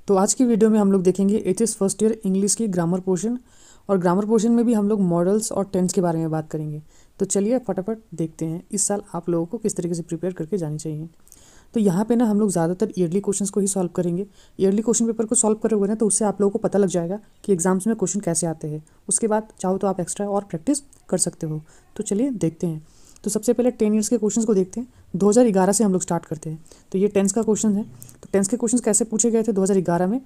तो आज की वीडियो में हम लोग देखेंगे एचएस फर्स्ट ईयर इंग्लिश की ग्रामर पोर्शन, और ग्रामर पोर्शन में भी हम लोग मॉडल्स और टेंस के बारे में बात करेंगे। तो चलिए फटाफट देखते हैं इस साल आप लोगों को किस तरीके से प्रिपेयर करके जानी चाहिए। तो यहाँ पे ना हम लोग ज़्यादातर ईयरली क्वेश्चंस को ही सॉल्व करेंगे। ईयरली क्वेश्चन पेपर को सॉल्व करोगे ना तो उससे आप लोगों को पता लग जाएगा कि एग्जाम्स में क्वेश्चन कैसे आते हैं। उसके बाद चाहो तो आप एक्स्ट्रा और प्रैक्टिस कर सकते हो। तो चलिए देखते हैं। तो सबसे पहले 10 ईयर्स के क्वेश्चंस को देखते हैं। 2011 से हम लोग स्टार्ट करते हैं। तो ये टेंस का क्वेश्चन है। तो टेंस के क्वेश्चंस कैसे पूछे गए थे 2011 में,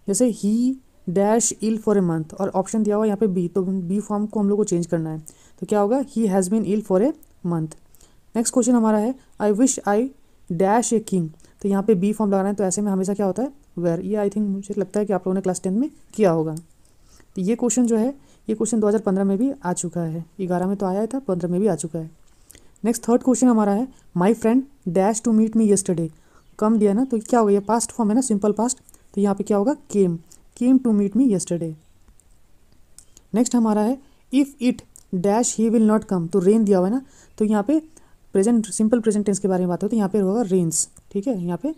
जैसे ही dash ill for a month, और ऑप्शन दिया हुआ यहाँ पे बी, तो बी फॉर्म को हम लोग को चेंज करना है। तो क्या होगा, he has been ill for a month. Next question हमारा है I wish I dash a king. तो यहाँ पे बी फॉर्म लगाना है। तो ऐसे में हमेशा क्या होता है, वेयर। ये आई थिंक मुझे लगता है कि आप लोगों ने क्लास 10 में किया होगा। तो ये क्वेश्चन जो है, ये क्वेश्चन 2015 में भी आ चुका है। 11 में तो आया था, 15 में भी आ चुका है। नेक्स्ट थर्ड क्वेश्चन हमारा है my friend dash to meet me yesterday. कम दिया ना, तो क्या होगा, ये पास्ट फॉर्म है ना, सिंपल पास्ट। तो यहाँ पे क्या होगा, came to meet me yesterday. Next हमारा है if it dash he will not come. तो रेन दिया हुआ है ना, तो यहाँ पे प्रेजेंट सिंपल प्रेजेंट टेंस के बारे में बात हो तो यहाँ पे होगा रेन्स। ठीक है, यहाँ पे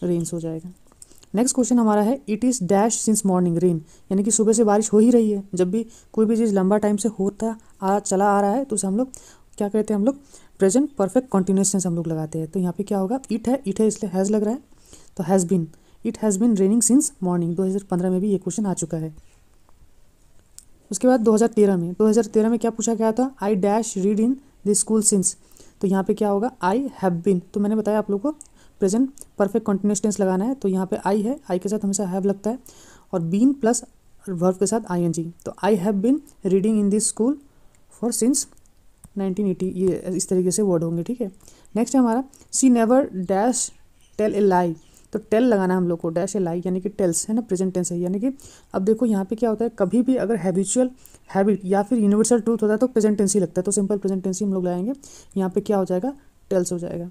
रेन्स हो जाएगा। नेक्स्ट क्वेश्चन हमारा है it is dash since morning rain, यानी कि सुबह से बारिश हो ही रही है। जब भी कोई भी चीज़ लंबा टाइम से चला आ रहा है तो उसे हम लोग क्या कहते हैं, हम लोग प्रेजेंट परफेक्ट कॉन्टिन्यूस टेंस हम लोग लगाते हैं। तो यहाँ पे क्या होगा, इट है इसलिए हैज़ लग रहा है, तो has been, it has been raining since morning. 2015 में भी ये क्वेश्चन आ चुका है। उसके बाद 2013 में क्या पूछा गया था, I dash read in the school since. तो यहाँ पे क्या होगा, आई हैव बीन। तो मैंने बताया आप लोग को प्रेजेंट परफेक्ट कॉन्टिन्यूस टेंस लगाना है। तो यहाँ पे आई है, आई के साथ हमेशा हैव लगता है, और बीन प्लस वर्ब के साथ आईएनजी। तो I have been reading in this school for since 1980। ये इस तरीके से वर्ड होंगे। ठीक है। नेक्स्ट है हमारा सी नेवर डैश टेल ए लाई। तो टेल लगाना है हम लोग को, डैश ए लाई यानी कि टेल्स है ना, प्रेजेंट टेंस है। यानी कि अब देखो यहाँ पे क्या होता है, कभी भी अगर हैबिचुअल हैबिट या फिर यूनिवर्सल ट्रूथ होता है तो प्रेजेंट टेंस ही लगता है। तो सिंपल प्रेजेंट टेंस ही हम लोग लगाएंगे। यहाँ पे क्या हो जाएगा, टेल्स हो जाएगा।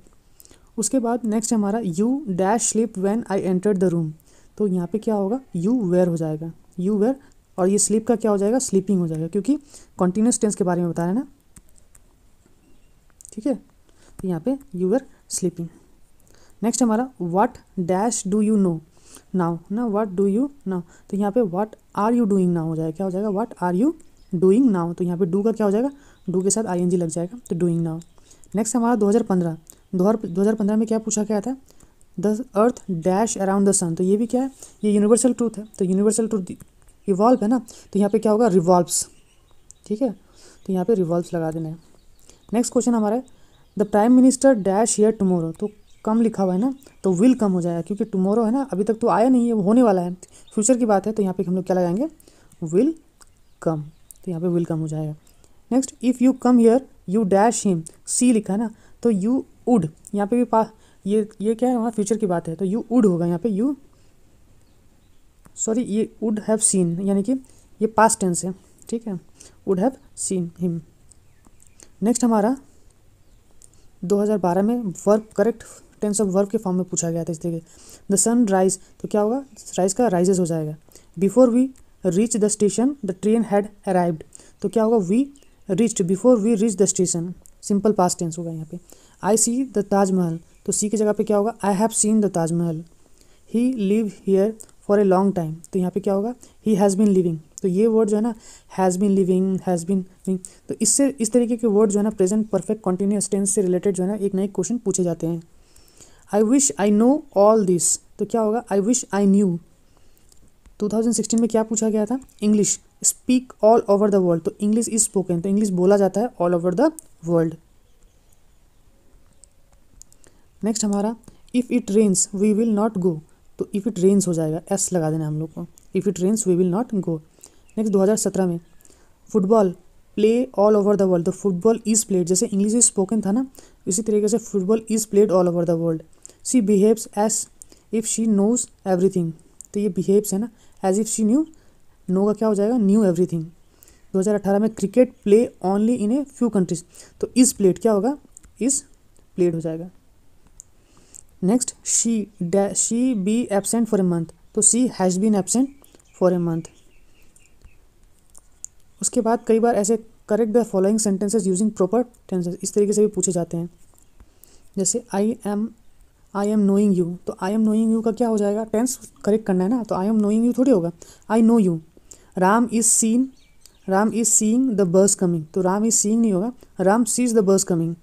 उसके बाद नेक्स्ट हमारा you dash sleep when I entered the room. तो यहाँ पे क्या होगा, यू वेयर हो जाएगा, यू वेयर। और ये स्लीप का क्या हो जाएगा, स्लीपिंग हो जाएगा, क्योंकि कॉन्टिन्यूस टेंस के बारे में बताया है ना। ठीक है, तो यहाँ पे यू वेयर स्लीपिंग। नेक्स्ट हमारा what dash do you know now ना, व्हाट डू यू नाउ। तो यहाँ पे what are you doing now हो जाएगा, क्या हो जाएगा, what are you doing now. तो यहाँ पे डू का क्या हो जाएगा, डू के साथ आईएनजी लग जाएगा, तो डूइंग नाउ। नेक्स्ट हमारा 2015 में क्या पूछा गया था, the earth dash around the sun. तो ये भी क्या है, ये यूनिवर्सल ट्रूथ है। तो यूनिवर्सल ट्रूथ इवॉल्व है ना, तो यहाँ पे क्या होगा, रिवॉल्व्स। ठीक है, तो यहाँ पे रिवॉल्व्स लगा देना है। नेक्स्ट क्वेश्चन हमारा है the prime minister dash here tomorrow. तो कम लिखा हुआ है ना, तो विल कम हो जाएगा, क्योंकि टुमारो है ना, अभी तक तो आया नहीं है, वो होने वाला है, फ्यूचर की बात है। तो यहाँ पे हम लोग क्या लगाएंगे, विल कम। तो यहाँ पे विल कम हो जाएगा। Next if you come here you dash him, see लिखा है ना, तो यू वुड। यहाँ पे भी ये क्या है, हमारा फ्यूचर की बात है, तो यू वुड होगा यहाँ पे, ये वुड हैव सीन, यानी कि ये पास्ट टेंस है। ठीक है, would have seen him. Next हमारा 2012 में verb correct tense of verb के फॉर्म में पूछा गया था इस तरीके, द सन राइज। तो क्या होगा, राइज का राइजेस हो जाएगा। Before we reach the station the train had arrived. तो क्या होगा, we reached before we reach the station, simple past tense होगा यहाँ पे। I see the Taj Mahal. तो सी की जगह पे क्या होगा, I have seen the Taj Mahal. He live here for a long time. तो यहाँ पे क्या होगा, ही हैज़ बीन लिविंग। तो ये वर्ड जो है ना, has been living, has been living, तो इससे इस तरीके के वर्ड जो है ना, प्रेजेंट परफेक्ट कॉन्टिन्यूअस टेंस से रिलेटेड जो है ना, एक नए क्वेश्चन पूछे जाते हैं। I wish I know all this. तो क्या होगा, आई विश आई न्यू। 2016 में क्या पूछा गया था, English speak all over the world. तो इंग्लिश इज स्पोकन, तो इंग्लिश बोला जाता है all over the world. Next हमारा if it rains we will not go. तो इफ़ इट रेन्स हो जाएगा, एस लगा देना हम लोग को, if it rains we will not go. Next 2017 में football play all over the world. तो फुटबॉल इज़ प्लेड, जैसे इंग्लिश इज स्पोकन था ना, इसी तरीके से football is played all over the world. She behaves as if she knows everything. तो ये बिहेव्स है ना, as if she knew, no का क्या हो जाएगा, न्यू एवरीथिंग। 2018 में cricket play only in a few countries. तो इज़ प्लेड क्या होगा, इज़ प्लेड हो जाएगा। Next she be absent for a month. तो she has been absent for a month. उसके बाद कई बार ऐसे correct the following sentences using proper tenses, इस तरीके से भी पूछे जाते हैं। जैसे I I am knowing you, तो आई एम नोइंग यू का क्या हो जाएगा, टेंस करेक्ट करना है ना, तो आई एम नोइंग यू थोड़ी होगा, I know you. Ram is seeing the bus coming, तो राम इज सीइंग नहीं होगा, Ram sees the bus coming.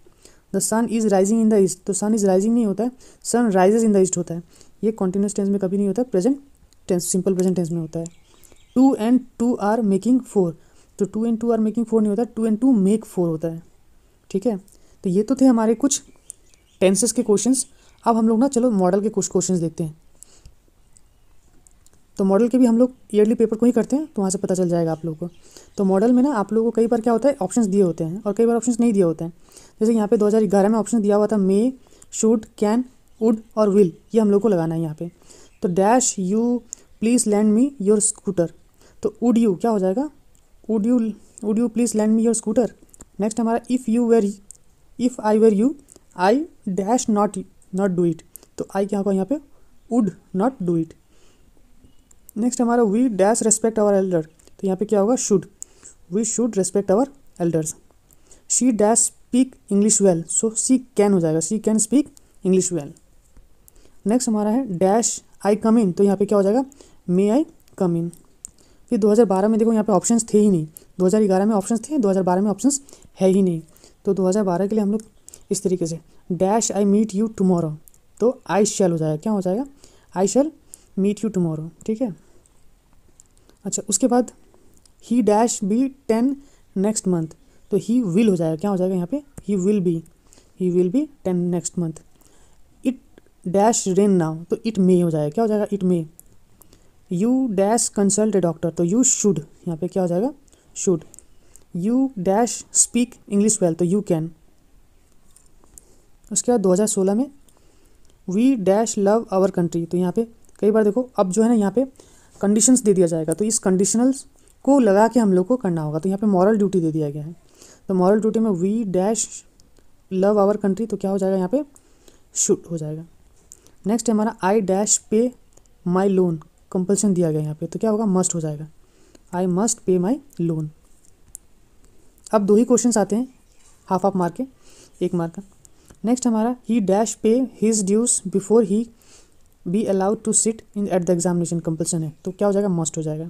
The sun is rising in the east, तो सन इज राइजिंग नहीं होता है, sun rises in the east होता है। ये कॉन्टिन्यूस टेंस में कभी नहीं होता है, present tense simple present tense में होता है। 2 and 2 आर मेकिंग 4, तो 2 and 2 आर मेकिंग 4 नहीं होता, 2 and 2 मेक 4 होता है। ठीक है, तो ये तो थे हमारे कुछ टेंसेस के क्वेश्चंस। अब हम लोग ना चलो मॉडल के कुछ क्वेश्चंस देखते हैं। तो मॉडल के भी हम लोग ईयरली पेपर को ही करते हैं, तो वहाँ से पता चल जाएगा आप लोगों को। तो मॉडल में ना आप लोगों को कई बार क्या होता है, ऑप्शंस दिए होते हैं और कई बार ऑप्शंस नहीं दिए होते हैं। जैसे यहाँ पे 2011 में ऑप्शन दिया हुआ था मे, शुड, कैन, वुड और विल, ये हम लोग को लगाना है यहाँ पे। तो dash you please lend me your scooter, तो वुड यू क्या हो जाएगा, would you please lend me your scooter. Next हमारा if I were you I dash not do it, तो आई क्या होगा यहाँ पे, would not do it. Next हमारा we dash respect our elder, तो यहाँ पे क्या होगा, should, we should respect our elders. She dash speak English well, so she can हो जाएगा, she can speak English well. Next हमारा है डैश आई कम इन, तो यहाँ पे क्या हो जाएगा, मे आई कम इन। फिर 2012 में देखो यहाँ पे ऑप्शंस थे ही नहीं, 2011 में ऑप्शंस थे, 2012 में ऑप्शंस है ही नहीं। तो 2012 के लिए हम लोग इस तरीके से dash I meet you tomorrow, तो आई शैल हो जाएगा, क्या हो जाएगा, I shall meet you tomorrow. ठीक है, अच्छा उसके बाद he dash be 10 next month, तो ही विल हो जाएगा, क्या हो जाएगा यहाँ पे, he will be 10 next month. It dash rain now, तो इट मे हो जाएगा, क्या हो जाएगा, it may. You dash consult a doctor, तो यू शुड यहाँ पे क्या हो जाएगा, should. You dash speak English well, तो यू कैन। उसके बाद 2016 में we dash love our country, तो यहाँ पे कई बार देखो अब जो है ना यहाँ पे कंडीशंस दे दिया जाएगा, तो इस कंडीशनल्स को लगा के हम लोग को करना होगा। तो यहाँ पे मॉरल ड्यूटी दे दिया गया है, तो मॉरल ड्यूटी में we dash love our country, तो क्या हो जाएगा यहाँ पे, शुड हो जाएगा। नेक्स्ट है हमारा आई डैश पे माई लोन, कंपल्सन दिया गया यहाँ पे, तो क्या होगा, मस्ट हो जाएगा, I must pay my loan. अब 2 ही क्वेश्चंस आते हैं हाफ मार्क के, 1 मार्क का। नेक्स्ट हमारा he dash pay his dues before he be allowed to sit in at the examination, compulsion है, तो क्या हो जाएगा, मस्ट हो जाएगा।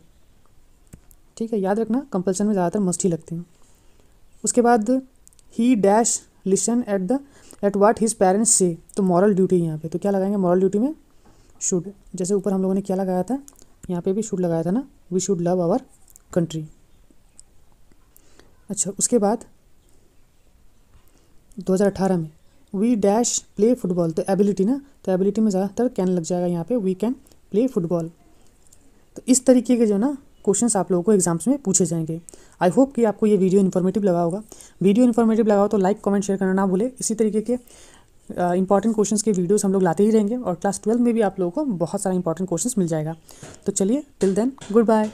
ठीक है, याद रखना कंपल्सन में ज़्यादातर मस्ट ही लगते हैं। उसके बाद he dash listen at what his parents से, तो मॉरल ड्यूटी यहाँ पे, तो क्या लगाएंगे मॉरल ड्यूटी में, शुड। जैसे ऊपर हम लोगों ने क्या लगाया था, यहाँ पे भी शुड लगाया था ना, we should love our country. अच्छा उसके बाद 2018 में वी डैश प्ले फुटबॉल, तो एबिलिटी ना, तो एबिलिटी में ज़्यादातर कैन लग जाएगा यहाँ पे, वी कैन प्ले फुटबॉल। तो इस तरीके के जो ना क्वेश्चंस आप लोगों को एग्जाम्स में पूछे जाएंगे। आई होप कि आपको ये वीडियो इन्फॉर्मेटिव लगा होगा। वीडियो इन्फॉर्मेटिव लगा हो तो लाइक कमेंट शेयर करना ना भूले। इसी तरीके के इंपॉर्टेंट क्वेश्चंस के वीडियोस हम लोग लाते ही रहेंगे और क्लास 12 में भी आप लोगों को बहुत सारा इंपॉर्टेंट क्वेश्चंस मिल जाएगा। तो चलिए टिल देन गुड बाय।